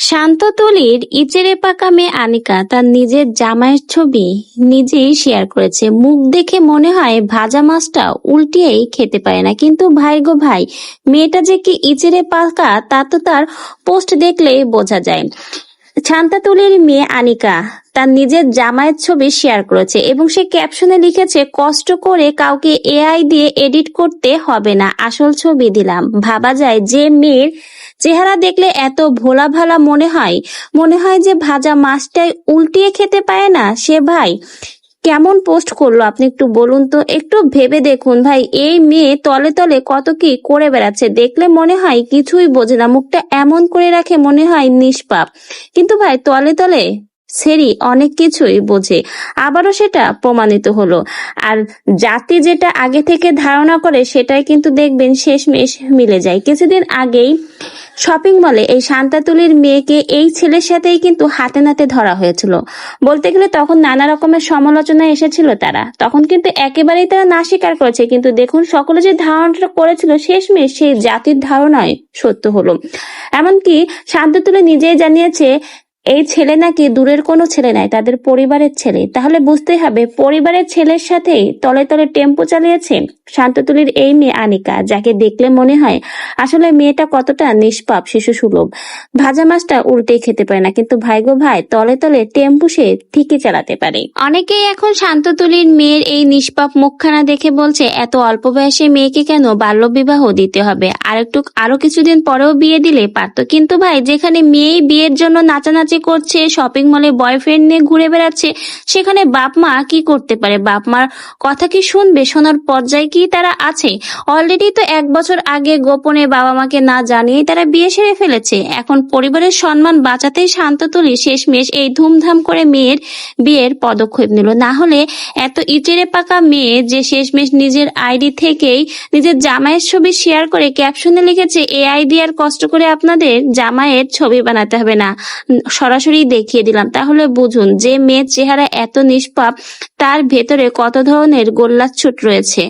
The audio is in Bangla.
শান্ত তুলির ইচেরে পাকা মেয়ে আনিকা তার নিজের জামাইয়ের ছবি নিজেই শেয়ার করেছে। মুখ দেখে মনে হয় ভাজা মাছটা উল্টিয়েই খেতে পারে না, কিন্তু ভাই গো ভাই, মেয়েটা যে কি ইচেরে পাকা তা তো তার পোস্ট দেখলেই বোঝা যায়। শান্তা তুলির মেয়ে আনিকা তার নিজের জামাইয়ের ছবি শেয়ার করেছে এবং সে ক্যাপশনে লিখেছে, কষ্ট করে কাউকে এআই দিয়ে এডিট করতে হবে না, আসল ছবি দিলাম। ভাবা যায় যে মেয়ের চেহারা দেখলে এত ভোলা ভালা মনে হয় যে ভাজা মাছটাই উল্টিয়ে খেতে পারে না, সে ভাই কেমন পোস্ট করলো আপনি একটু বলুন তো। একটু ভেবে দেখুন ভাই, এই মেয়ে তলে তলে কত কি করে বেড়াচ্ছে, দেখলে মনে হয় কিছুই বোঝে না, মুখটা এমন করে রাখে মনে হয় নিষ্পাপ, কিন্তু ভাই তলে তলে সেরি অনেক কিছুই বোঝে। আবারও সেটা প্রমাণিত হলো। আর জাতি যেটা আগে থেকে ধারণা করে সেটাই কিন্তু দেখবেন শেষমেশ মিলে যায়। কিছুদিন আগেই শপিং মলে এই শান্তাতুলির মেয়েকে এই ছেলের সাথেই কিন্তু হাতে নাতে ধরা হয়েছিল। বলতে গেলে তখন নানা রকমের সমালোচনা এসেছিল, তখন কিন্তু একেবারেই তারা না স্বীকার করেছে, কিন্তু দেখুন সকলে যে ধারণাটা করেছিল শেষমেশ সেই জাতির ধারণায় সত্য হলো। এমনকি শান্তাতুলি নিজেই জানিয়েছে এই ছেলে নাকি দূরের কোনো ছেলে নাই, তাদের পরিবারের ছেলে। তাহলে বুঝতেই হবে পরিবারের ছেলের সাথেই তলে তলে টেম্পো চালিয়েছে শান্ততুলির এই মেয়ে আনিকা, যাকে দেখলে মনে হয় আসলে মেয়েটা কতটা নিষ্পাপ শিশু সুলভ। ভাজা মাছটা উল্টেই খেতে পারে না, কিন্তু ভাই গো ভাই তলে তলে টেম্পো সে ঠিকই চালাতে পারে। অনেকেই এখন শান্ততুলির মেয়ের এই নিষ্পাপ মুখখানা দেখে বলছে, এত অল্প বয়সে মেয়েকে কেন বাল্যবিবাহ দিতে হবে, আরো কিছুদিন পরেও বিয়ে দিলে পারতো। কিন্তু ভাই যেখানে মেয়েই বিয়ের জন্য নাচানাচি করছে, শপিং মলে বয়ফ্রেন্ড নিয়ে ঘুরে বেড়াচ্ছে, সেখানে বাপ মা কি করতে পারে? বাপ মার কথা কি শুনবে? শোনার পর্যায়ে কি তারা আছে? অলরেডি তো 1 বছর আগে গোপনে বাবা মাকে না জানিয়েই তারা বিয়ে সেরে ফেলেছে। এখন পরিবারের সম্মান বাঁচাতেই শান্ততুলি শেষমেশ এই ধুমধাম করে মেয়ের বিয়ের পদক্ষেপ নিল। না হলে এত ইচেরে পাকা মেয়ে যে শেষমেশ নিজের আইডি থেকেই নিজের জামাইয়ের ছবি শেয়ার করে ক্যাপশনে লিখেছে, এআই দিয়ে আর কষ্ট করে আপনাদের জামাইয়ের ছবি বানাতে হবে না, সরাসরি দেখিয়ে দিলাম। তাহলে বুঝুন যে মেয়ের চেহারা এত নিষ্পাপ, তার ভেতরে কত ধরনের গোল্লাছুট রয়েছে।